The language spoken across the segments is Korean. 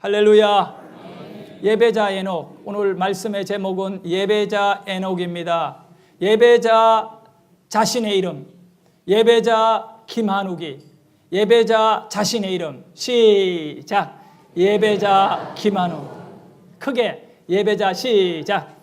할렐루야. 예배자 에녹. 오늘 말씀의 제목은 예배자 에녹입니다. 예배자 자신의 이름, 예배자 김한욱이, 예배자 자신의 이름. 시작. 예배자 김한욱. 크게 예배자 시작.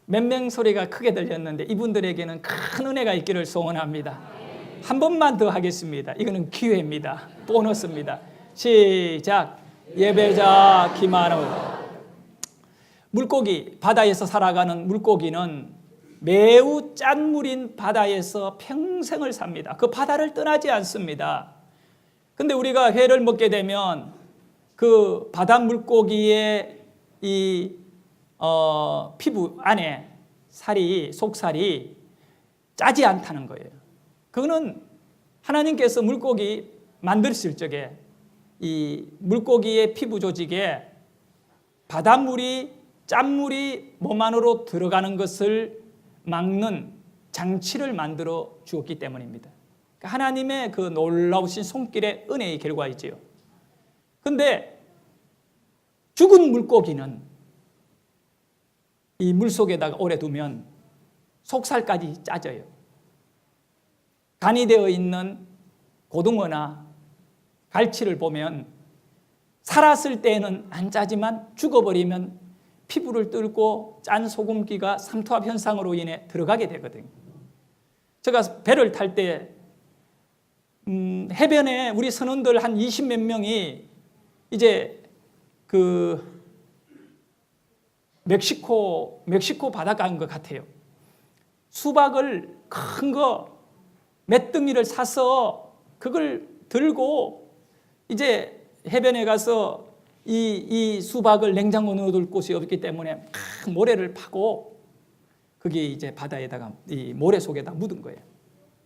몇 명 소리가 크게 들렸는데 이분들에게는 큰 은혜가 있기를 소원합니다. 한 번만 더 하겠습니다. 이거는 기회입니다. 보너스입니다. 시작. 예배자 김한욱. 물고기, 바다에서 살아가는 물고기는 매우 짠 물인 바다에서 평생을 삽니다. 그 바다를 떠나지 않습니다. 근데 우리가 회를 먹게 되면 그 바다 물고기의 이 피부 안에 살이, 속살이 짜지 않다는 거예요. 그거는 하나님께서 물고기 만드실 적에 이 물고기의 피부 조직에 바닷물이, 짠물이 몸 안으로 들어가는 것을 막는 장치를 만들어 주었기 때문입니다. 하나님의 그 놀라우신 손길의 은혜의 결과이지요. 그런데 죽은 물고기는 이 물속에다가 오래 두면 속살까지 짜져요. 간이 되어 있는 고등어나 갈치를 보면 살았을 때는 안 짜지만 죽어버리면 피부를 뚫고 짠 소금기가 삼투압 현상으로 인해 들어가게 되거든요. 제가 배를 탈 때 해변에 우리 선원들 한 20몇 명이 이제 그 멕시코 바닷가 간 것 같아요. 수박을 큰 거 몇 덩이를 사서 그걸 들고 이제 해변에 가서 이 수박을 냉장고 넣어둘 곳이 없기 때문에 큰 모래를 파고 그게 이제 바다에다가 이 모래 속에다 묻은 거예요.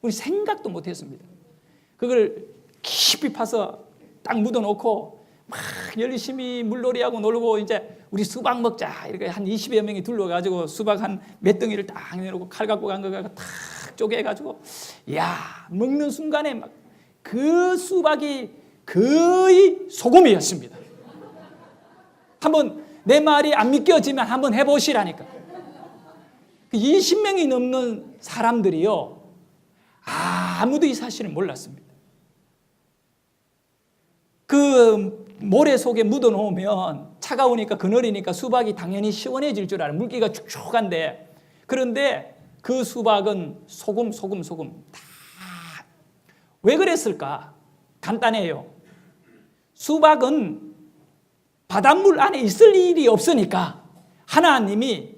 우리 생각도 못했습니다. 그걸 깊이 파서 딱 묻어놓고 막 열심히 물놀이하고 놀고 이제 우리 수박 먹자 이렇게 한 20여 명이 둘러가지고 수박 한 몇 덩이를 딱 내놓고 칼 갖고 간 거 갖고 탁 쪼개가지고 야 먹는 순간에 막 그 수박이 거의 소금이었습니다. 한번 내 말이 안 믿겨지면 한번 해보시라니까. 20명이 넘는 사람들이요 아무도 이 사실을 몰랐습니다. 그 모래 속에 묻어 놓으면 차가우니까 그늘이니까 수박이 당연히 시원해질 줄 알아요. 물기가 축축한데 그런데 그 수박은 소금 다. 왜 그랬을까? 간단해요. 수박은 바닷물 안에 있을 일이 없으니까 하나님이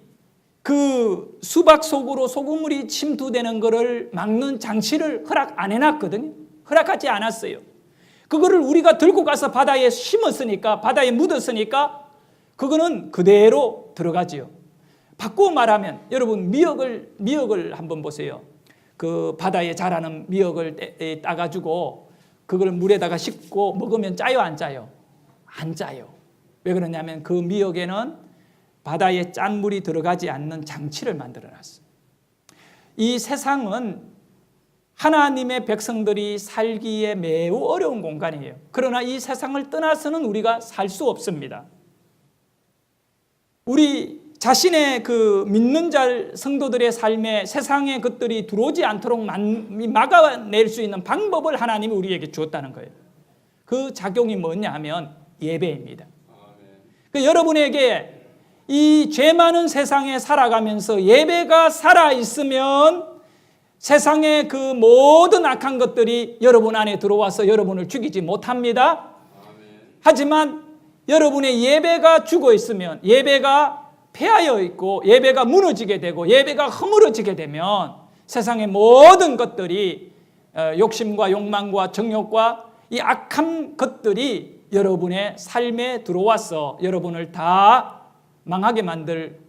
그 수박 속으로 소금물이 침투되는 것을 막는 장치를 허락 안 해놨거든요. 허락하지 않았어요. 그거를 우리가 들고 가서 바다에 심었으니까, 바다에 묻었으니까 그거는 그대로 들어가지요. 바꾸어 말하면 여러분 미역을 한번 보세요. 그 바다에 자라는 미역을 따가지고 그걸 물에다가 씻고 먹으면 짜요, 안 짜요? 안 짜요. 왜 그러냐면 그 미역에는 바다에 짠 물이 들어가지 않는 장치를 만들어 놨어요. 이 세상은 하나님의 백성들이 살기에 매우 어려운 공간이에요. 그러나 이 세상을 떠나서는 우리가 살 수 없습니다. 우리 자신의 그 믿는 성도들의 삶에 세상의 것들이 들어오지 않도록 막아낼 수 있는 방법을 하나님이 우리에게 주었다는 거예요. 그 작용이 뭐냐 하면 예배입니다. 그러니까 여러분에게 이 죄 많은 세상에 살아가면서 예배가 살아있으면 세상의 그 모든 악한 것들이 여러분 안에 들어와서 여러분을 죽이지 못합니다. 하지만 여러분의 예배가 죽어 있으면, 예배가 폐하여 있고 예배가 무너지게 되고 예배가 허물어지게 되면 세상의 모든 것들이 욕심과 욕망과 정욕과 이 악한 것들이 여러분의 삶에 들어와서 여러분을 다 망하게 만들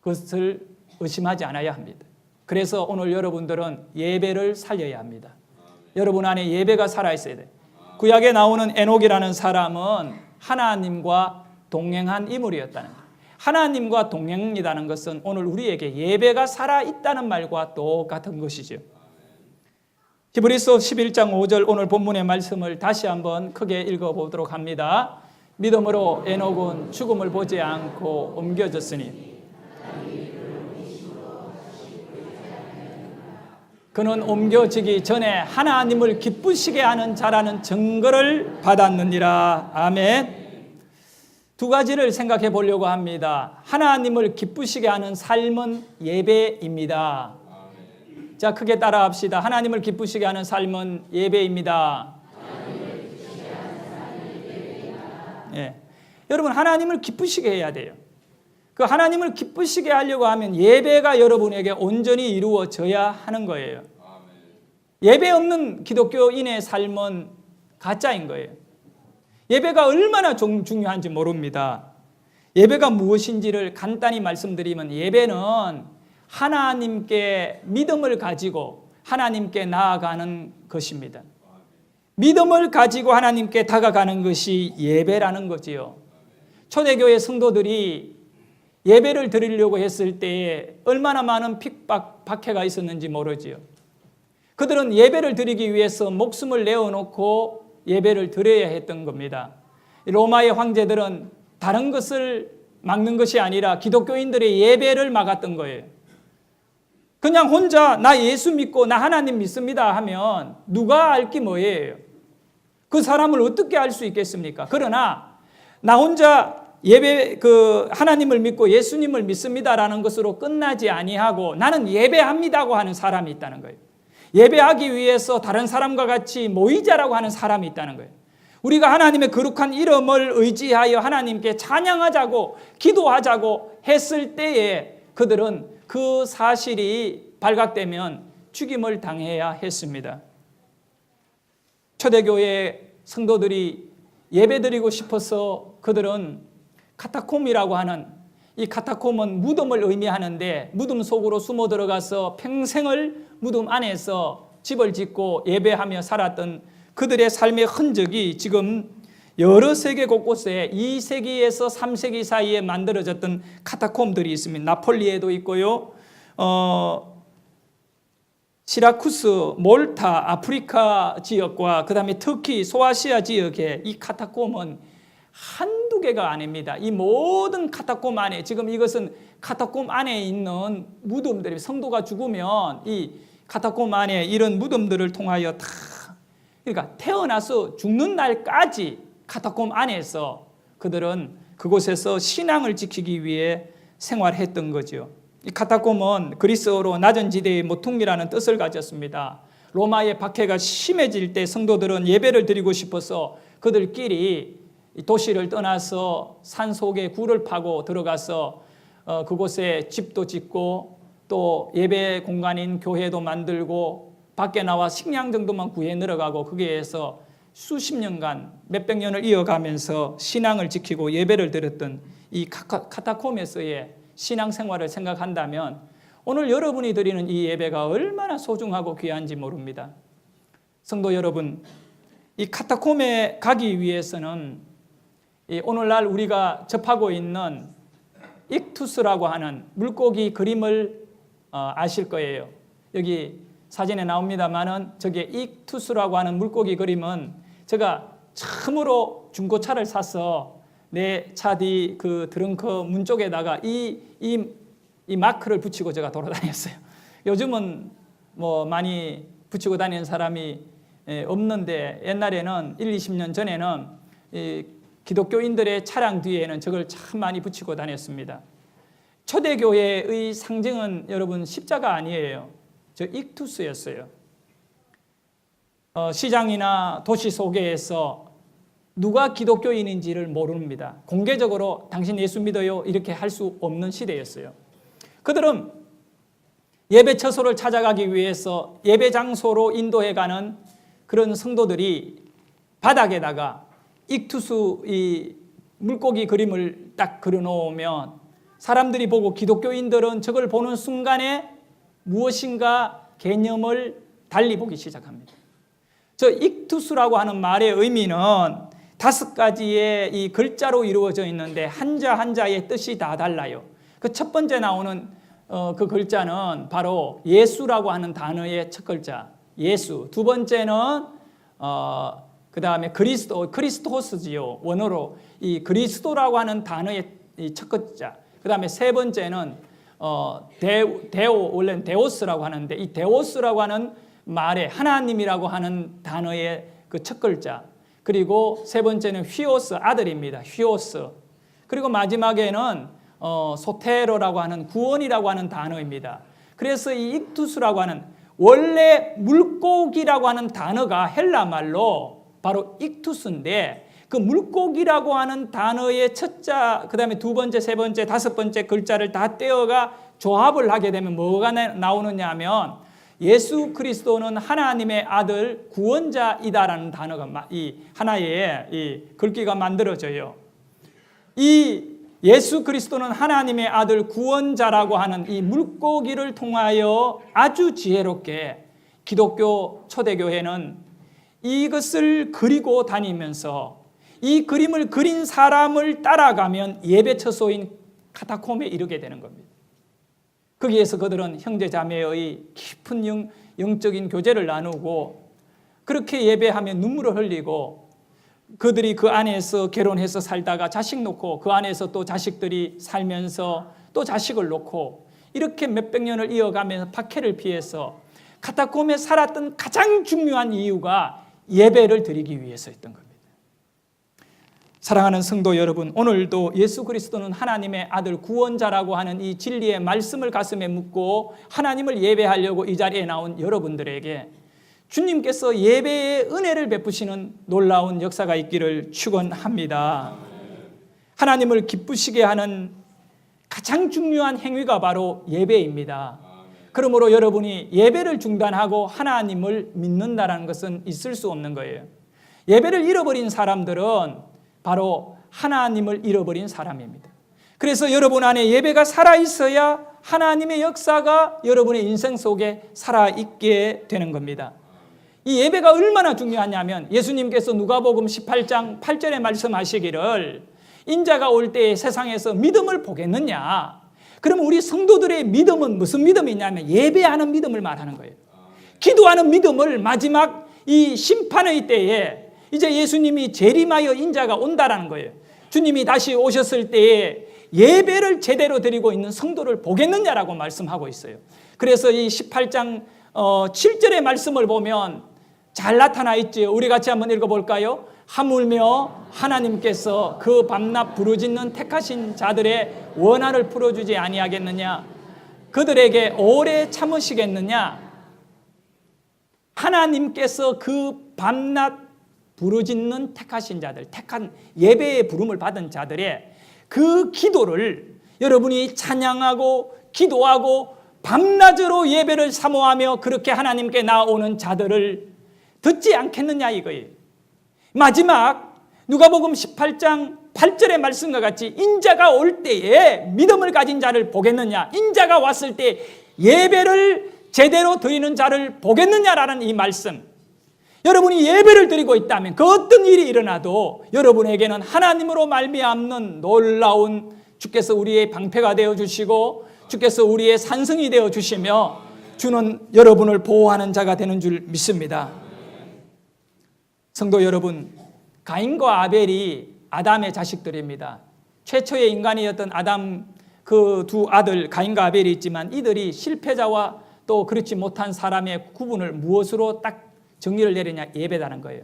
것을 의심하지 않아야 합니다. 그래서 오늘 여러분들은 예배를 살려야 합니다. 여러분 안에 예배가 살아있어야 돼요. 구약에 나오는 에녹이라는 사람은 하나님과 동행한 인물이었다는 거예요. 하나님과 동행이라는 것은 오늘 우리에게 예배가 살아있다는 말과 똑같은 것이죠. 히브리서 11장 5절 오늘 본문의 말씀을 다시 한번 크게 읽어보도록 합니다. 믿음으로 에녹은 죽음을 보지 않고 옮겨졌으니 그는 옮겨지기 전에 하나님을 기쁘시게 하는 자라는 증거를 받았느니라. 아멘. 두 가지를 생각해 보려고 합니다. 하나님을 기쁘시게 하는 삶은 예배입니다. 자, 크게 따라 합시다. 하나님을 기쁘시게 하는 삶은 예배입니다. 예. 여러분, 하나님을 기쁘시게 해야 돼요. 그 하나님을 기쁘시게 하려고 하면 예배가 여러분에게 온전히 이루어져야 하는 거예요. 예배 없는 기독교인의 삶은 가짜인 거예요. 예배가 얼마나 중요한지 모릅니다. 예배가 무엇인지를 간단히 말씀드리면 예배는 하나님께 믿음을 가지고 하나님께 나아가는 것입니다. 믿음을 가지고 하나님께 다가가는 것이 예배라는 거지요. 초대교회 성도들이 예배를 드리려고 했을 때에 얼마나 많은 핍박, 박해가 있었는지 모르지요. 그들은 예배를 드리기 위해서 목숨을 내어놓고 예배를 드려야 했던 겁니다. 로마의 황제들은 다른 것을 막는 것이 아니라 기독교인들의 예배를 막았던 거예요. 그냥 혼자 나 예수 믿고 나 하나님 믿습니다 하면 누가 알기 뭐예요? 그 사람을 어떻게 알 수 있겠습니까? 그러나 나 혼자 예배 하나님을 믿고 예수님을 믿습니다라는 것으로 끝나지 아니하고 나는 예배합니다고 하는 사람이 있다는 거예요. 예배하기 위해서 다른 사람과 같이 모이자라고 하는 사람이 있다는 거예요. 우리가 하나님의 거룩한 이름을 의지하여 하나님께 찬양하자고 기도하자고 했을 때에 그들은 그 사실이 발각되면 죽임을 당해야 했습니다. 초대교회 성도들이 예배드리고 싶어서 그들은 카타콤이라고 하는, 이 카타콤은 무덤을 의미하는데 무덤 속으로 숨어 들어가서 평생을 무덤 안에서 집을 짓고 예배하며 살았던 그들의 삶의 흔적이 지금 여러 세계 곳곳에 2세기에서 3세기 사이에 만들어졌던 카타콤들이 있습니다. 나폴리에도 있고요. 시라쿠스, 몰타, 아프리카 지역과 그 다음에 터키, 소아시아 지역에 이 카타콤은 한두 개가 아닙니다. 이 모든 카타콤 안에, 지금 이것은 카타콤 안에 있는 무덤들이, 성도가 죽으면 이 카타콤 안에 이런 무덤들을 통하여 다, 그러니까 태어나서 죽는 날까지 카타콤 안에서 그들은 그곳에서 신앙을 지키기 위해 생활했던 거죠. 이 카타콤은 그리스어로 낮은 지대의 모퉁이라는 뜻을 가졌습니다. 로마의 박해가 심해질 때 성도들은 예배를 드리고 싶어서 그들끼리 도시를 떠나서 산 속에 굴을 파고 들어가서 그곳에 집도 짓고 또 예배 공간인 교회도 만들고 밖에 나와 식량 정도만 구해 들어가고 거기에서 수십 년간 몇백 년을 이어가면서 신앙을 지키고 예배를 드렸던 이 카타콤에서의 신앙생활을 생각한다면 오늘 여러분이 드리는 이 예배가 얼마나 소중하고 귀한지 모릅니다. 성도 여러분, 이 카타콤에 가기 위해서는 오늘날 우리가 접하고 있는 익투스라고 하는 물고기 그림을 아실 거예요. 여기 사진에 나옵니다만은 저게 익투스라고 하는 물고기 그림은 제가 처음으로 중고차를 사서 내 차 뒤 그 트렁크 문 쪽에다가 이 마크를 붙이고 제가 돌아다녔어요. 요즘은 뭐 많이 붙이고 다니는 사람이 없는데 옛날에는 20년 전에는 기독교인들의 차량 뒤에는 저걸 참 많이 붙이고 다녔습니다. 초대교회의 상징은 여러분 십자가 아니에요. 저 익투스였어요. 시장이나 도시 소개에서 누가 기독교인인지를 모릅니다. 공개적으로 당신 예수 믿어요 이렇게 할 수 없는 시대였어요. 그들은 예배 처소를 찾아가기 위해서 예배 장소로 인도해가는 그런 성도들이 바닥에다가 익투스 이 물고기 그림을 딱 그려놓으면 사람들이 보고 기독교인들은 저걸 보는 순간에 무엇인가 개념을 달리 보기 시작합니다. 저 익투스라고 하는 말의 의미는 5가지의 이 글자로 이루어져 있는데 한자 한자의 뜻이 다 달라요. 그 첫 번째 나오는 그 글자는 바로 예수라고 하는 단어의 첫 글자. 예수. 두 번째는 그 다음에 크리스토스지요. 원어로 이 그리스도라고 하는 단어의 이 첫 글자. 그 다음에 세 번째는 데오, 원래는 데오스라고 하는데 이 데오스라고 하는 말에 하나님이라고 하는 단어의 그 첫 글자. 그리고 세 번째는 휘오스, 아들입니다. 휘오스. 그리고 마지막에는 소테로라고 하는 구원이라고 하는 단어입니다. 그래서 이 익투스라고 하는 원래 물고기라고 하는 단어가 헬라 말로 바로 익투스인데 그 물고기라고 하는 단어의 첫자, 그 다음에 두 번째, 세 번째, 다섯 번째 글자를 다 떼어가 조합을 하게 되면 뭐가 나오느냐 하면 예수 그리스도는 하나님의 아들 구원자이다라는 단어가 이 하나의 이 글귀가 만들어져요. 이 예수 그리스도는 하나님의 아들 구원자라고 하는 이 물고기를 통하여 아주 지혜롭게 기독교 초대교회는 이것을 그리고 다니면서 이 그림을 그린 사람을 따라가면 예배 처소인 카타콤에 이르게 되는 겁니다. 거기에서 그들은 형제자매의 깊은 영적인 교제를 나누고 그렇게 예배하며 눈물을 흘리고 그들이 그 안에서 결혼해서 살다가 자식 놓고 그 안에서 또 자식들이 살면서 또 자식을 놓고 이렇게 몇백 년을 이어가면서 박해를 피해서 카타콤에 살았던 가장 중요한 이유가 예배를 드리기 위해서였던 겁니다. 사랑하는 성도 여러분, 오늘도 예수 그리스도는 하나님의 아들 구원자라고 하는 이 진리의 말씀을 가슴에 묻고 하나님을 예배하려고 이 자리에 나온 여러분들에게 주님께서 예배의 은혜를 베푸시는 놀라운 역사가 있기를 축원합니다. 하나님을 기쁘시게 하는 가장 중요한 행위가 바로 예배입니다. 그러므로 여러분이 예배를 중단하고 하나님을 믿는다는 것은 있을 수 없는 거예요. 예배를 잃어버린 사람들은 바로 하나님을 잃어버린 사람입니다. 그래서 여러분 안에 예배가 살아있어야 하나님의 역사가 여러분의 인생 속에 살아있게 되는 겁니다. 이 예배가 얼마나 중요하냐면 예수님께서 누가복음 18장 8절에 말씀하시기를 인자가 올 때에 세상에서 믿음을 보겠느냐. 그러면 우리 성도들의 믿음은 무슨 믿음이냐면 예배하는 믿음을 말하는 거예요. 기도하는 믿음을 마지막 이 심판의 때에 이제 예수님이 재림하여 인자가 온다라는 거예요. 주님이 다시 오셨을 때에 예배를 제대로 드리고 있는 성도를 보겠느냐라고 말씀하고 있어요. 그래서 이 18장 7절의 말씀을 보면 잘 나타나 있죠. 우리 같이 한번 읽어볼까요? 하물며 하나님께서 그 밤낮 부르짖는 택하신 자들의 원한을 풀어주지 아니하겠느냐? 그들에게 오래 참으시겠느냐? 하나님께서 그 밤낮 부르짖는 택하신 자들, 택한 예배의 부름을 받은 자들의 그 기도를 여러분이 찬양하고 기도하고 밤낮으로 예배를 사모하며 그렇게 하나님께 나오는 자들을 듣지 않겠느냐 이거예요. 마지막 누가복음 18장 8절의 말씀과 같이 인자가 올 때에 믿음을 가진 자를 보겠느냐, 인자가 왔을 때 예배를 제대로 드리는 자를 보겠느냐라는 이 말씀. 여러분이 예배를 드리고 있다면 그 어떤 일이 일어나도 여러분에게는 하나님으로 말미암는 놀라운 주께서 우리의 방패가 되어주시고 주께서 우리의 산성이 되어주시며 주는 여러분을 보호하는 자가 되는 줄 믿습니다. 성도 여러분, 가인과 아벨이 아담의 자식들입니다. 최초의 인간이었던 아담 그 두 아들 가인과 아벨이 있지만 이들이 실패자와 또 그렇지 못한 사람의 구분을 무엇으로 딱 정리를 내리냐? 예배라는 거예요.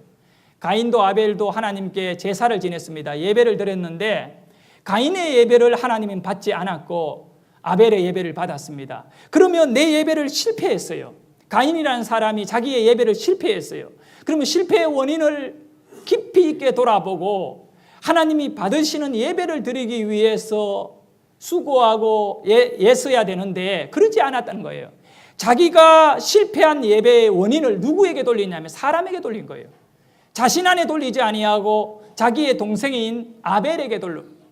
가인도 아벨도 하나님께 제사를 지냈습니다. 예배를 드렸는데 가인의 예배를 하나님은 받지 않았고 아벨의 예배를 받았습니다. 그러면 내 예배를 실패했어요. 가인이라는 사람이 자기의 예배를 실패했어요. 그러면 실패의 원인을 깊이 있게 돌아보고 하나님이 받으시는 예배를 드리기 위해서 수고하고 애써야 되는데 그러지 않았다는 거예요. 자기가 실패한 예배의 원인을 누구에게 돌리냐면 사람에게 돌린 거예요. 자신 안에 돌리지 아니하고 자기의 동생인 아벨에게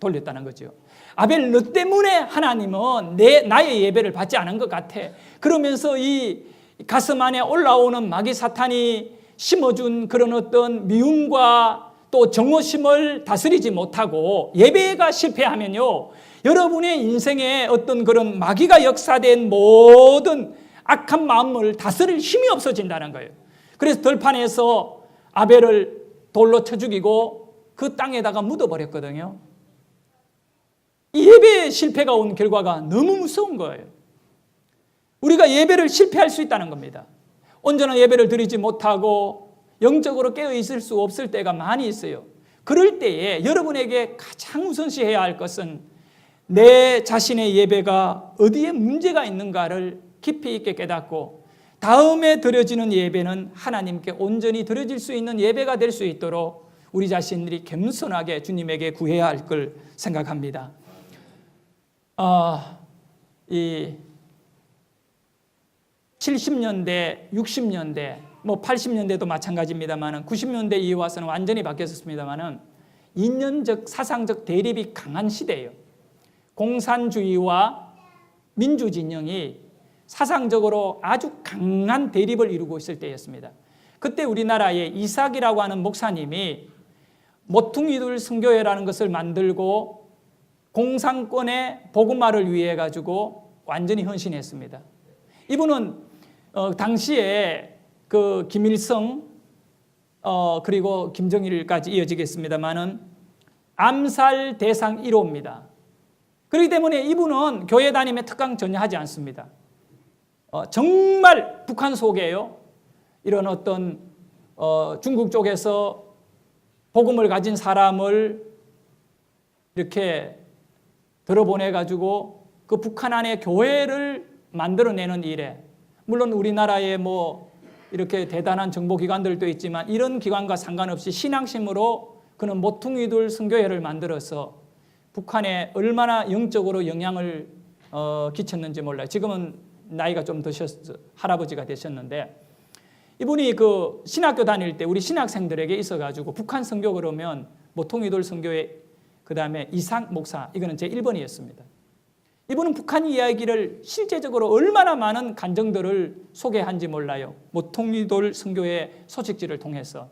돌렸다는 거죠. 아벨 너 때문에 하나님은 나의 예배를 받지 않은 것 같아. 그러면서 이 가슴 안에 올라오는 마귀 사탄이 심어준 그런 어떤 미움과 또 정오심을 다스리지 못하고 예배가 실패하면요, 여러분의 인생에 어떤 그런 마귀가 역사된 모든 악한 마음을 다스릴 힘이 없어진다는 거예요. 그래서 들판에서 아벨을 돌로 쳐 죽이고 그 땅에다가 묻어버렸거든요. 이 예배의 실패가 온 결과가 너무 무서운 거예요. 우리가 예배를 실패할 수 있다는 겁니다. 온전한 예배를 드리지 못하고 영적으로 깨어 있을 수 없을 때가 많이 있어요. 그럴 때에 여러분에게 가장 우선시해야 할 것은 내 자신의 예배가 어디에 문제가 있는가를 깊이 있게 깨닫고 다음에 드려지는 예배는 하나님께 온전히 드려질 수 있는 예배가 될 수 있도록 우리 자신들이 겸손하게 주님에게 구해야 할 걸 생각합니다. 이 70년대, 60년대, 80년대도 마찬가지입니다만 90년대 이후 와서는 완전히 바뀌었습니다만 인연적, 사상적 대립이 강한 시대예요. 공산주의와 민주진영이 사상적으로 아주 강한 대립을 이루고 있을 때였습니다. 그때 우리나라에 이삭이라고 하는 목사님이 모퉁이들 선교회라는 것을 만들고 공산권의 복음화를 위해 가지고 완전히 헌신했습니다. 이분은 당시에 그 김일성 그리고 김정일까지 이어지겠습니다만은 암살 대상 1호입니다. 그렇기 때문에 이분은 교회 다님에 특강 전혀 하지 않습니다. 정말 북한 속에요. 이런 어떤 중국 쪽에서 복음을 가진 사람을 이렇게 들어보내가지고 그 북한 안에 교회를 만들어내는 일에, 물론 우리나라에 이렇게 대단한 정보기관들도 있지만 이런 기관과 상관없이 신앙심으로 그는 모퉁이들 선교회를 만들어서 북한에 얼마나 영적으로 영향을 끼쳤는지 몰라요. 지금은 나이가 좀 드셨어, 할아버지가 되셨는데 이분이 그 신학교 다닐 때 우리 신학생들에게 있어가지고 북한 선교 그러면 모퉁이들 선교회, 그 다음에 이상 목사, 이거는 제 1번이었습니다. 이분은 북한 이야기를 실제적으로 얼마나 많은 간정들을 소개한지 몰라요. 모퉁이들 선교회 소식지를 통해서.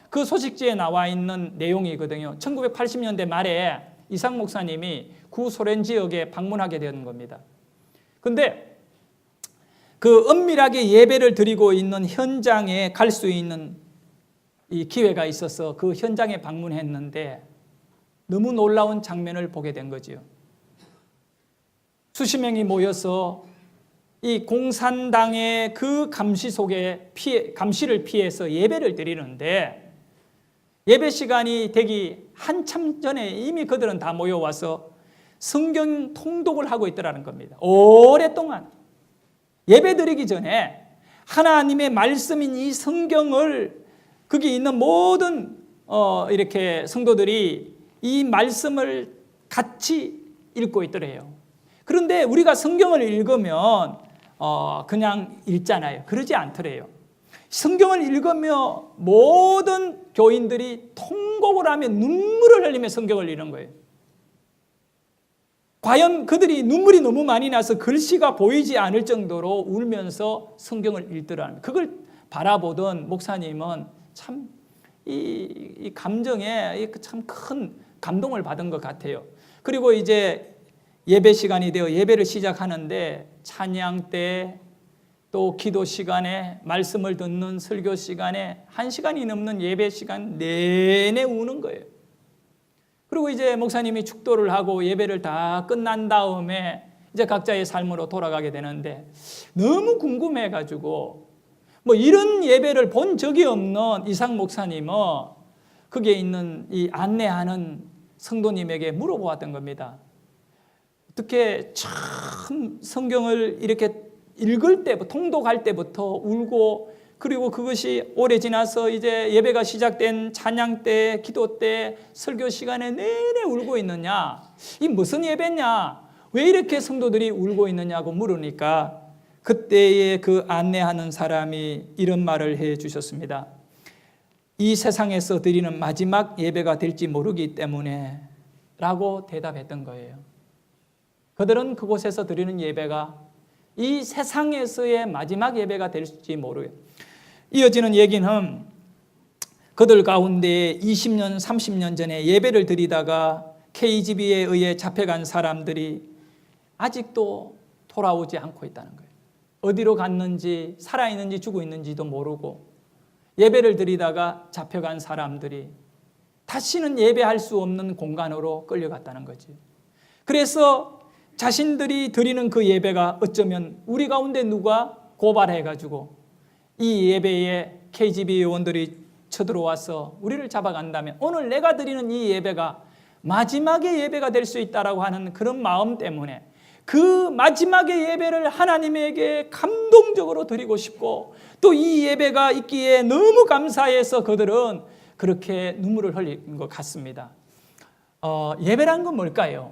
그 소식지에 나와 있는 내용이거든요. 1980년대 말에 이상 목사님이 구소련 지역에 방문하게 되는 겁니다. 근데 그 은밀하게 예배를 드리고 있는 현장에 갈 수 있는 이 기회가 있어서 그 현장에 방문했는데 너무 놀라운 장면을 보게 된 거지요. 수십 명이 모여서 이 공산당의 그 감시 속에 감시를 피해서 예배를 드리는데 예배 시간이 되기 한참 전에 이미 그들은 다 모여와서 성경 통독을 하고 있더라는 겁니다. 오랫동안 예배 드리기 전에 하나님의 말씀인 이 성경을 거기 있는 모든 이렇게 성도들이 이 말씀을 같이 읽고 있더래요. 그런데 우리가 성경을 읽으면 그냥 읽잖아요. 그러지 않더래요. 성경을 읽으며 모든 교인들이 통곡을 하며 눈물을 흘리며 성경을 읽는 거예요. 과연 그들이 눈물이 너무 많이 나서 글씨가 보이지 않을 정도로 울면서 성경을 읽더라는, 그걸 바라보던 목사님은 참 이 감정에 참 큰 감동을 받은 것 같아요. 그리고 이제 예배 시간이 되어 예배를 시작하는데 찬양 때 또 기도 시간에 말씀을 듣는 설교 시간에 1시간이 넘는 예배 시간 내내 우는 거예요. 그리고 이제 목사님이 축도를 하고 예배를 다 끝난 다음에 이제 각자의 삶으로 돌아가게 되는데 너무 궁금해가지고 이런 예배를 본 적이 없는 이상 목사님은 거기에 있는 이 안내하는 성도님에게 물어보았던 겁니다. 어떻게 참 성경을 이렇게 읽을 때부터, 통독할 때부터 울고, 그리고 그것이 오래 지나서 이제 예배가 시작된 찬양 때, 기도 때, 설교 시간에 내내 울고 있느냐? 이 무슨 예배냐? 왜 이렇게 성도들이 울고 있느냐고 물으니까 그때에 그 안내하는 사람이 이런 말을 해 주셨습니다. 이 세상에서 드리는 마지막 예배가 될지 모르기 때문에 라고 대답했던 거예요. 그들은 그곳에서 드리는 예배가 이 세상에서의 마지막 예배가 될지 모르요. 이어지는 얘기는 그들 가운데 20년, 30년 전에 예배를 드리다가 KGB에 의해 잡혀간 사람들이 아직도 돌아오지 않고 있다는 거예요. 어디로 갔는지, 살아있는지 죽어 있는지도 모르고 예배를 드리다가 잡혀간 사람들이 다시는 예배할 수 없는 공간으로 끌려갔다는 거지. 그래서 자신들이 드리는 그 예배가 어쩌면 우리 가운데 누가 고발해가지고 이 예배에 KGB 요원들이 쳐들어와서 우리를 잡아간다면 오늘 내가 드리는 이 예배가 마지막의 예배가 될 수 있다라고 하는 그런 마음 때문에 그 마지막의 예배를 하나님에게 감동적으로 드리고 싶고 또 이 예배가 있기에 너무 감사해서 그들은 그렇게 눈물을 흘린 것 같습니다. 예배란 건 뭘까요?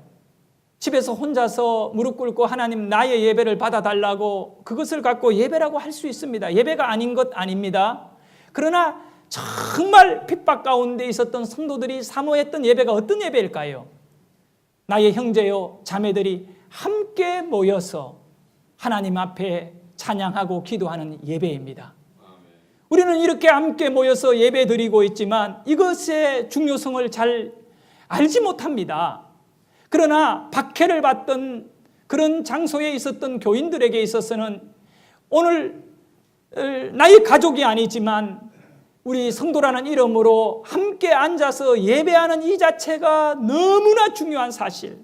집에서 혼자서 무릎 꿇고 하나님 나의 예배를 받아달라고 그것을 갖고 예배라고 할 수 있습니다. 예배가 아닌 것 아닙니다. 그러나 정말 핍박 가운데 있었던 성도들이 사모했던 예배가 어떤 예배일까요? 나의 형제요 자매들이 함께 모여서 하나님 앞에 찬양하고 기도하는 예배입니다. 우리는 이렇게 함께 모여서 예배 드리고 있지만 이것의 중요성을 잘 알지 못합니다. 그러나 박해를 받던 그런 장소에 있었던 교인들에게 있어서는 오늘 나의 가족이 아니지만 우리 성도라는 이름으로 함께 앉아서 예배하는 이 자체가 너무나 중요한 사실.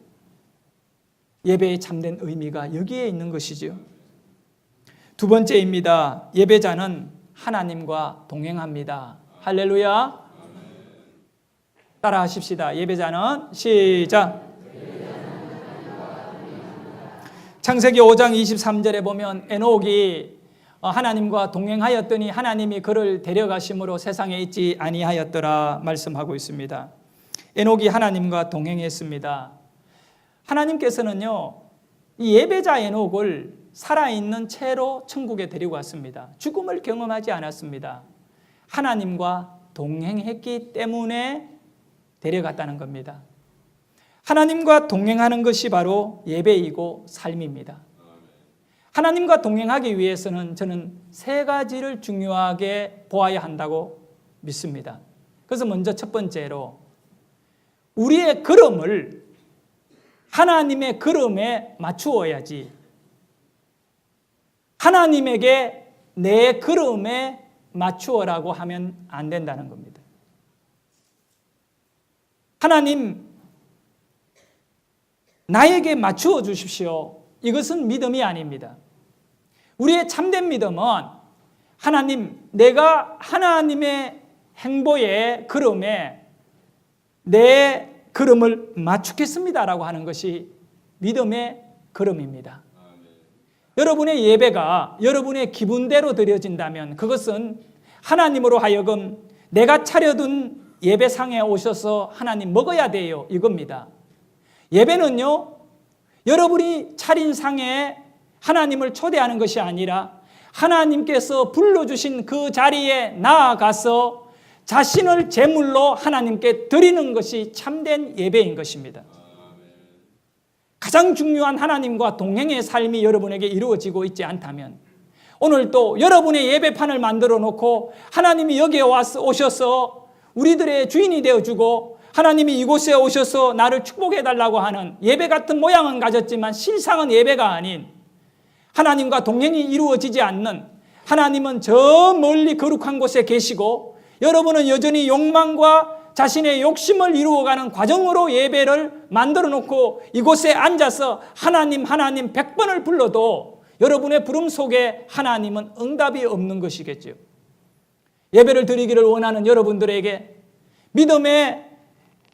예배의 참된 의미가 여기에 있는 것이죠. 두 번째입니다. 예배자는 하나님과 동행합니다. 할렐루야. 따라 하십시다. 예배자는 시작. 창세기 5장 23절에 보면 에녹이 하나님과 동행하였더니 하나님이 그를 데려가심으로 세상에 있지 아니하였더라 말씀하고 있습니다. 에녹이 하나님과 동행했습니다. 하나님께서는요, 이 예배자 에녹을 살아있는 채로 천국에 데리고 왔습니다. 죽음을 경험하지 않았습니다. 하나님과 동행했기 때문에 데려갔다는 겁니다. 하나님과 동행하는 것이 바로 예배이고 삶입니다. 하나님과 동행하기 위해서는 저는 세 가지를 중요하게 보아야 한다고 믿습니다. 그래서 먼저 첫 번째로 우리의 걸음을 하나님의 걸음에 맞추어야지 하나님에게 내 걸음에 맞추어라고 하면 안 된다는 겁니다. 하나님 나에게 맞추어 주십시오. 이것은 믿음이 아닙니다. 우리의 참된 믿음은 하나님, 내가 하나님의 행보에 걸음에 내 걸음을 맞추겠습니다라고 하는 것이 믿음의 걸음입니다. 여러분의 예배가 여러분의 기분대로 드려진다면 그것은 하나님으로 하여금 내가 차려둔 예배상에 오셔서 하나님 먹어야 돼요 이겁니다. 예배는요, 여러분이 차린 상에 하나님을 초대하는 것이 아니라 하나님께서 불러주신 그 자리에 나아가서 자신을 제물로 하나님께 드리는 것이 참된 예배인 것입니다. 가장 중요한 하나님과 동행의 삶이 여러분에게 이루어지고 있지 않다면 오늘 또 여러분의 예배판을 만들어 놓고 하나님이 여기에 오셔서 우리들의 주인이 되어주고 하나님이 이곳에 오셔서 나를 축복해달라고 하는 예배 같은 모양은 가졌지만 실상은 예배가 아닌 하나님과 동행이 이루어지지 않는 하나님은 저 멀리 거룩한 곳에 계시고 여러분은 여전히 욕망과 자신의 욕심을 이루어가는 과정으로 예배를 만들어 놓고 이곳에 앉아서 하나님 100번을 불러도 여러분의 부름 속에 하나님은 응답이 없는 것이겠죠. 예배를 드리기를 원하는 여러분들에게 믿음의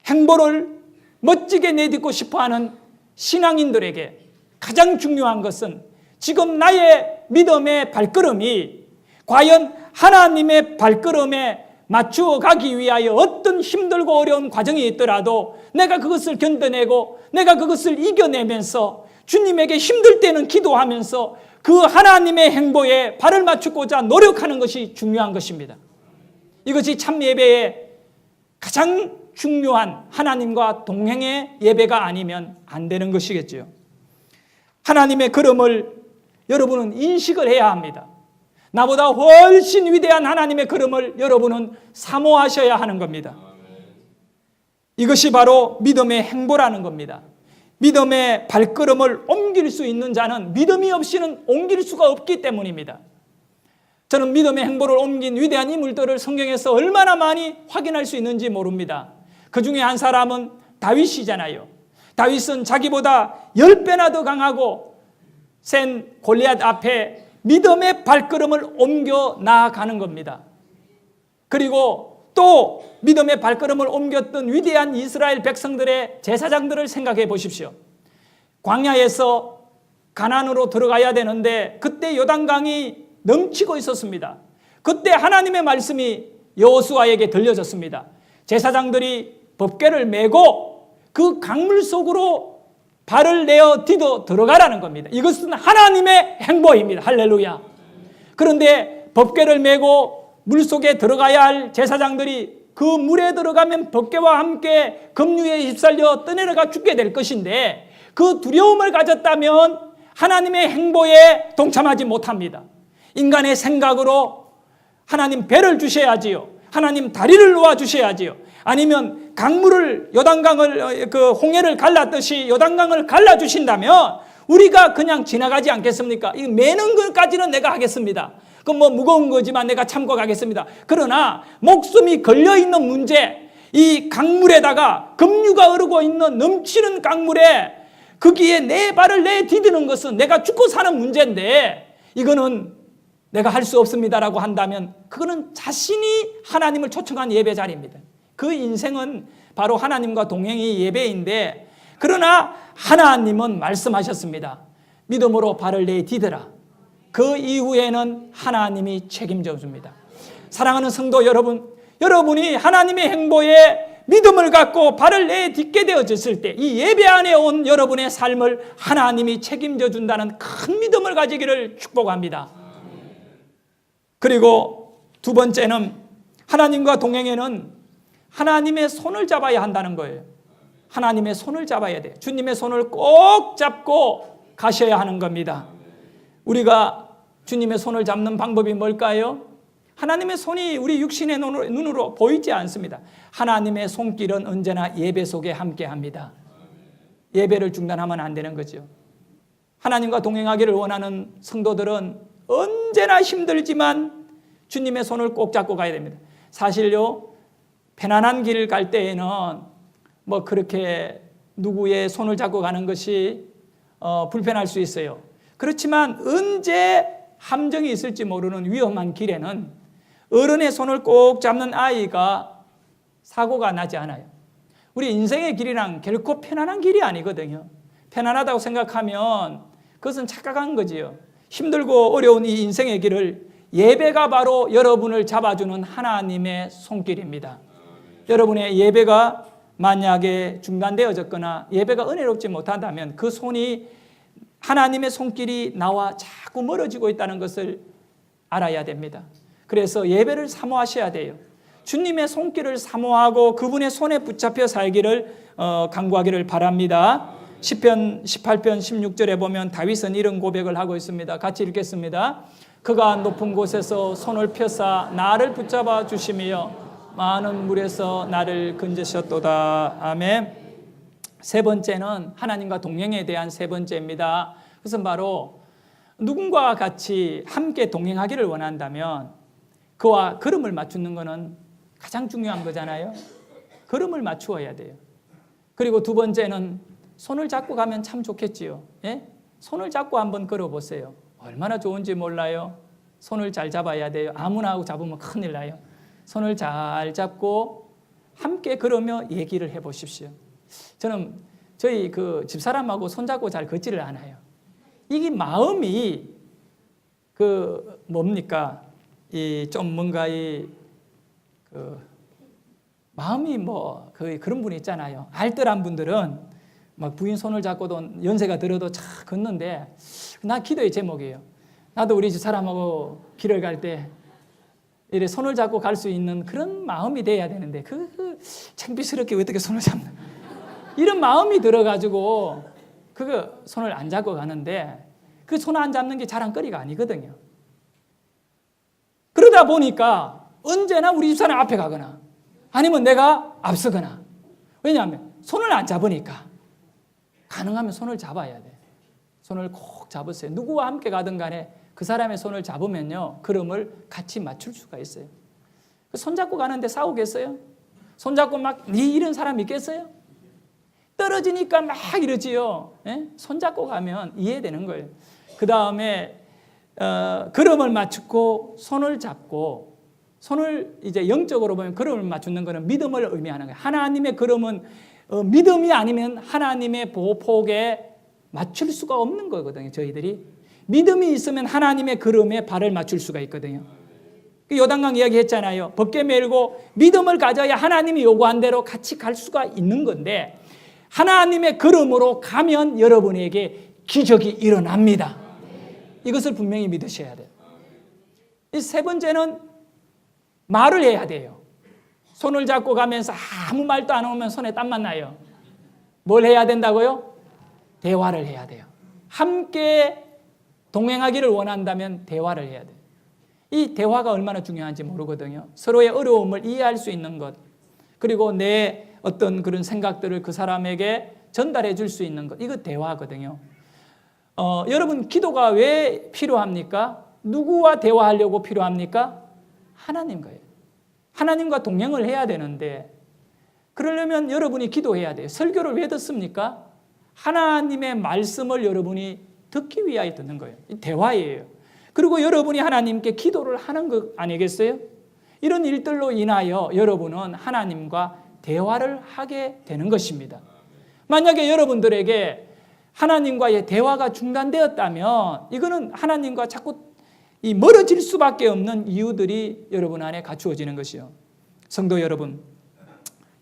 행보를 멋지게 내딛고 싶어하는 신앙인들에게 가장 중요한 것은 지금 나의 믿음의 발걸음이 과연 하나님의 발걸음에 맞추어 가기 위하여 어떤 힘들고 어려운 과정이 있더라도 내가 그것을 견뎌내고 내가 그것을 이겨내면서 주님에게 힘들 때는 기도하면서 그 하나님의 행보에 발을 맞추고자 노력하는 것이 중요한 것입니다. 이것이 참 예배의 가장 중요한 하나님과 동행의 예배가 아니면 안 되는 것이겠죠. 하나님의 걸음을 여러분은 인식을 해야 합니다. 나보다 훨씬 위대한 하나님의 걸음을 여러분은 사모하셔야 하는 겁니다. 이것이 바로 믿음의 행보라는 겁니다. 믿음의 발걸음을 옮길 수 있는 자는 믿음이 없이는 옮길 수가 없기 때문입니다. 저는 믿음의 행보를 옮긴 위대한 인물들을 성경에서 얼마나 많이 확인할 수 있는지 모릅니다. 그 중에 한 사람은 다윗이잖아요. 다윗은 자기보다 10배나 더 강하고 센 골리앗 앞에 믿음의 발걸음을 옮겨 나아가는 겁니다. 그리고 또 믿음의 발걸음을 옮겼던 위대한 이스라엘 백성들의 제사장들을 생각해 보십시오. 광야에서 가나안으로 들어가야 되는데 그때 요단강이 넘치고 있었습니다. 그때 하나님의 말씀이 여호수아에게 들려졌습니다. 제사장들이 법궤를 메고 그 강물 속으로 발을 내어 디뎌 들어가라는 겁니다. 이것은 하나님의 행보입니다. 할렐루야. 그런데 법궤를 메고 물속에 들어가야 할 제사장들이 그 물에 들어가면 법궤와 함께 급류에 휩쓸려 떠내려가 죽게 될 것인데 그 두려움을 가졌다면 하나님의 행보에 동참하지 못합니다. 인간의 생각으로 하나님 배를 주셔야지요. 하나님 다리를 놓아 주셔야지요. 아니면 강물을 요단강을 홍해를 갈랐듯이 요단강을 갈라 주신다면 우리가 그냥 지나가지 않겠습니까? 이 매는 것까지는 내가 하겠습니다. 그건 뭐 무거운 거지만 내가 참고 가겠습니다. 그러나 목숨이 걸려 있는 문제, 이 강물에다가 급류가 흐르고 있는 넘치는 강물에 거기에 내 발을 내디디는 것은 내가 죽고 사는 문제인데 이거는 내가 할 수 없습니다라고 한다면 그거는 자신이 하나님을 초청한 예배 자리입니다. 그 인생은 바로 하나님과 동행의 예배인데 그러나 하나님은 말씀하셨습니다. 믿음으로 발을 내디뎌라. 그 이후에는 하나님이 책임져 줍니다. 사랑하는 성도 여러분, 여러분이 하나님의 행보에 믿음을 갖고 발을 내딛게 되어졌을 때 이 예배 안에 온 여러분의 삶을 하나님이 책임져 준다는 큰 믿음을 가지기를 축복합니다. 그리고 두 번째는 하나님과 동행에는 하나님의 손을 잡아야 한다는 거예요. 하나님의 손을 잡아야 돼요. 주님의 손을 꼭 잡고 가셔야 하는 겁니다. 우리가 주님의 손을 잡는 방법이 뭘까요? 하나님의 손이 우리 육신의 눈으로 보이지 않습니다. 하나님의 손길은 언제나 예배 속에 함께합니다. 예배를 중단하면 안 되는 거죠. 하나님과 동행하기를 원하는 성도들은 언제나 힘들지만 주님의 손을 꼭 잡고 가야 됩니다. 사실요, 편안한 길을 갈 때에는 뭐 그렇게 누구의 손을 잡고 가는 것이 불편할 수 있어요. 그렇지만 언제 함정이 있을지 모르는 위험한 길에는 어른의 손을 꼭 잡는 아이가 사고가 나지 않아요. 우리 인생의 길이란 결코 편안한 길이 아니거든요. 편안하다고 생각하면 그것은 착각한 거지요. 힘들고 어려운 이 인생의 길을 예배가 바로 여러분을 잡아주는 하나님의 손길입니다. 여러분의 예배가 만약에 중단되어졌거나 예배가 은혜롭지 못한다면 그 손이 하나님의 손길이 나와 자꾸 멀어지고 있다는 것을 알아야 됩니다. 그래서 예배를 사모하셔야 돼요. 주님의 손길을 사모하고 그분의 손에 붙잡혀 살기를 간구하기를 바랍니다. 시편 18편 16절에 보면 다윗은 이런 고백을 하고 있습니다. 같이 읽겠습니다. 그가 높은 곳에서 손을 펴사 나를 붙잡아 주시며 많은 물에서 나를 건지셨도다. 아멘. 세 번째는 하나님과 동행에 대한 세 번째입니다. 그것은 바로 누군가와 같이 함께 동행하기를 원한다면 그와 걸음을 맞추는 것은 가장 중요한 거잖아요. 걸음을 맞추어야 돼요. 그리고 두 번째는 손을 잡고 가면 참 좋겠지요. 예? 손을 잡고 한번 걸어보세요. 얼마나 좋은지 몰라요. 손을 잘 잡아야 돼요. 아무나 하고 잡으면 큰일 나요. 손을 잘 잡고 함께 걸으며 얘기를 해보십시오. 저는 저희 그 집사람하고 손잡고 잘 걷지를 않아요. 이게 마음이 그 뭡니까? 이 좀 뭔가 마음이 뭐 그런 분이 있잖아요. 알뜰한 분들은 막 부인 손을 잡고도 연세가 들어도 차 걷는데 나 기도의 제목이에요. 나도 우리 집사람하고 길을 갈 때 이래 손을 잡고 갈 수 있는 그런 마음이 돼야 되는데 창피스럽게 어떻게 손을 잡나? 이런 마음이 들어가지고 그거 손을 안 잡고 가는데 그 손 안 잡는 게 자랑거리가 아니거든요. 그러다 보니까 언제나 우리 집사람 앞에 가거나 아니면 내가 앞서거나 왜냐하면 손을 안 잡으니까 가능하면 손을 잡아야 돼. 손을 꼭 잡으세요. 누구와 함께 가든 간에 그 사람의 손을 잡으면요, 걸음을 같이 맞출 수가 있어요. 손잡고 가는데 싸우겠어요? 손잡고 막 이런 사람 있겠어요? 떨어지니까 막 이러지요. 예? 손잡고 가면 이해되는 거예요. 그 다음에 걸음을 맞추고 손을 잡고, 손을 이제 영적으로 보면 걸음을 맞추는 것은 믿음을 의미하는 거예요. 하나님의 걸음은 믿음이 아니면 하나님의 보호폭에 맞출 수가 없는 거거든요. 저희들이 믿음이 있으면 하나님의 걸음에 발을 맞출 수가 있거든요. 요단강 이야기했잖아요. 벗게 메고 믿음을 가져야 하나님이 요구한 대로 같이 갈 수가 있는 건데, 하나님의 걸음으로 가면 여러분에게 기적이 일어납니다. 이것을 분명히 믿으셔야 돼요. 이 세 번째는 말을 해야 돼요. 손을 잡고 가면서 아무 말도 안 하면 손에 땀만 나요. 뭘 해야 된다고요? 대화를 해야 돼요. 함께 동행하기를 원한다면 대화를 해야 돼요. 이 대화가 얼마나 중요한지 모르거든요. 서로의 어려움을 이해할 수 있는 것, 그리고 내 어떤 그런 생각들을 그 사람에게 전달해 줄 수 있는 것, 이거 대화거든요. 여러분, 기도가 왜 필요합니까? 누구와 대화하려고 필요합니까? 하나님과예요. 하나님과 동행을 해야 되는데, 그러려면 여러분이 기도해야 돼요. 설교를 왜 듣습니까? 하나님의 말씀을 여러분이 듣기 위하여 듣는 거예요. 대화예요. 그리고 여러분이 하나님께 기도를 하는 것 아니겠어요? 이런 일들로 인하여 여러분은 하나님과 대화를 하게 되는 것입니다. 만약에 여러분들에게 하나님과의 대화가 중단되었다면 이거는 하나님과 자꾸 멀어질 수밖에 없는 이유들이 여러분 안에 갖추어지는 것이요. 성도 여러분,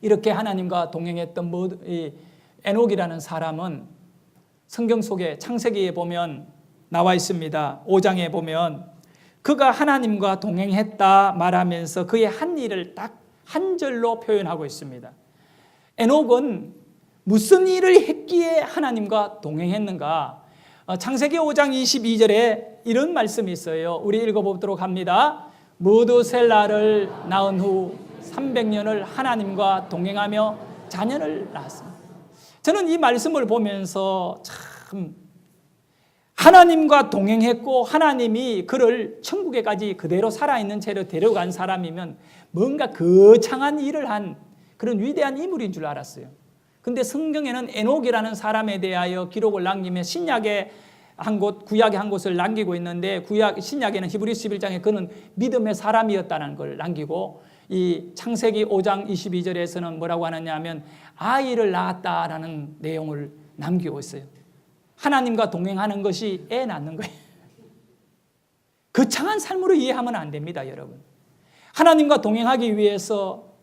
이렇게 하나님과 동행했던 에녹이라는 사람은 성경 속에 창세기에 보면 나와 있습니다. 5장에 보면 그가 하나님과 동행했다 말하면서 그의 한 일을 딱 한 절로 표현하고 있습니다. 에녹은 무슨 일을 했기에 하나님과 동행했는가? 창세기 5장 22절에 이런 말씀이 있어요. 우리 읽어보도록 합니다. 무드셀라를 낳은 후 300년을 하나님과 동행하며 자녀를 낳았습니다. 저는 이 말씀을 보면서 참 하나님과 동행했고 하나님이 그를 천국에까지 그대로 살아있는 채로 데려간 사람이면 뭔가 거창한 일을 한 그런 위대한 인물인 줄 알았어요. 근데 성경에는 에녹이라는 사람에 대하여 기록을 남기며 신약에 한 곳, 구약에 한 곳을 남기고 있는데, 신약에는 히브리서 11장에 그는 믿음의 사람이었다는 걸 남기고, 이 창세기 5장 22절에서는 뭐라고 하느냐 하면 아이를 낳았다라는 내용을 남기고 있어요. 하나님과 동행하는 것이 애 낳는 거예요. 거창한 삶으로 이해하면 안 됩니다, 여러분. 하나님과 동행하기 위해서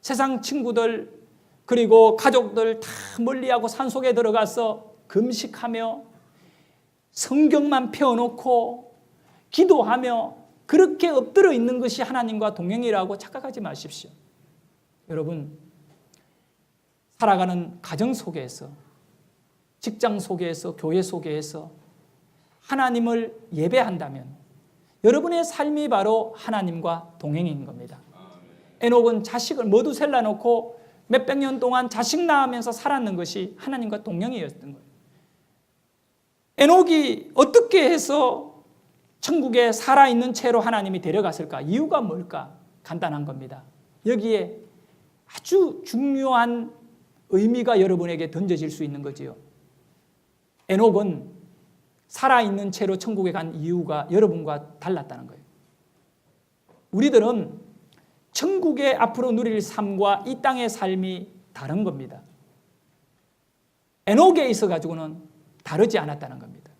세상 친구들 그리고 가족들 다 멀리하고 산속에 들어가서 금식하며 성경만 펴놓고 기도하며 그렇게 엎드려 있는 것이 하나님과 동행이라고 착각하지 마십시오. 여러분, 살아가는 가정 속에서, 직장 속에서, 교회 속에서 하나님을 예배한다면 여러분의 삶이 바로 하나님과 동행인 겁니다. 에녹은 자식을 머두셀라 놓고 몇백 년 동안 자식 낳으면서 살았는 것이 하나님과 동행이었던 거예요. 에녹이 어떻게 해서 천국에 살아있는 채로 하나님이 데려갔을까? 이유가 뭘까? 간단한 겁니다. 여기에 아주 중요한 의미가 여러분에게 던져질 수 있는 거지요. 에녹은 살아있는 채로 천국에 간 이유가 여러분과 달랐다는 거예요. 우리들은 천국에 앞으로 누릴 삶과 이 땅의 삶이 다른 겁니다. 에녹에 있어가지고는 다르지 않았다는 겁니다.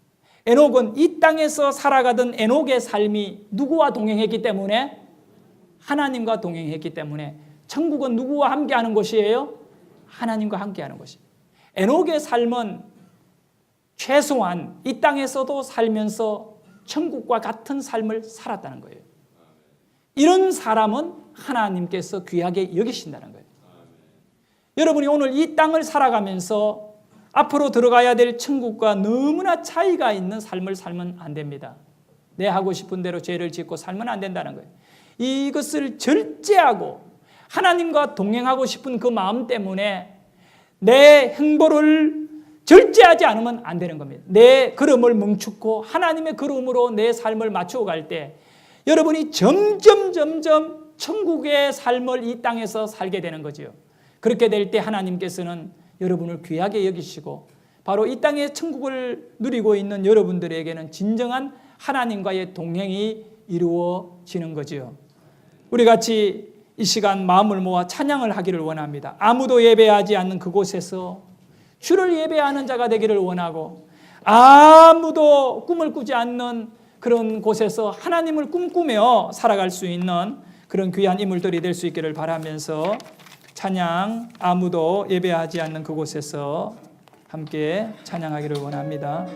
에녹은 이 땅에서 살아가던 에녹의 삶이 누구와 동행했기 때문에? 하나님과 동행했기 때문에 천국은 누구와 함께하는 곳이에요? 하나님과 함께하는 곳이에요. 에녹의 삶은 최소한 이 땅에서도 살면서 천국과 같은 삶을 살았다는 거예요. 이런 사람은 하나님께서 귀하게 여기신다는 거예요. 여러분이 오늘 이 땅을 살아가면서 앞으로 들어가야 될 천국과 너무나 차이가 있는 삶을 살면 안 됩니다. 내 하고 싶은 대로 죄를 짓고 살면 안 된다는 거예요. 이것을 절제하고 하나님과 동행하고 싶은 그 마음 때문에 내 행보를 절제하지 않으면 안 되는 겁니다. 내 걸음을 멈추고 하나님의 걸음으로 내 삶을 맞추어 갈 때 여러분이 점점 천국의 삶을 이 땅에서 살게 되는 거지요. 그렇게 될 때 하나님께서는 여러분을 귀하게 여기시고 바로 이 땅의 천국을 누리고 있는 여러분들에게는 진정한 하나님과의 동행이 이루어지는 거지요. 우리 같이 이 시간 마음을 모아 찬양을 하기를 원합니다. 아무도 예배하지 않는 그곳에서 주를 예배하는 자가 되기를 원하고, 아무도 꿈을 꾸지 않는 그런 곳에서 하나님을 꿈꾸며 살아갈 수 있는 그런 귀한 인물들이 될 수 있기를 바라면서 찬양, 아무도 예배하지 않는 그곳에서 함께 찬양하기를 원합니다.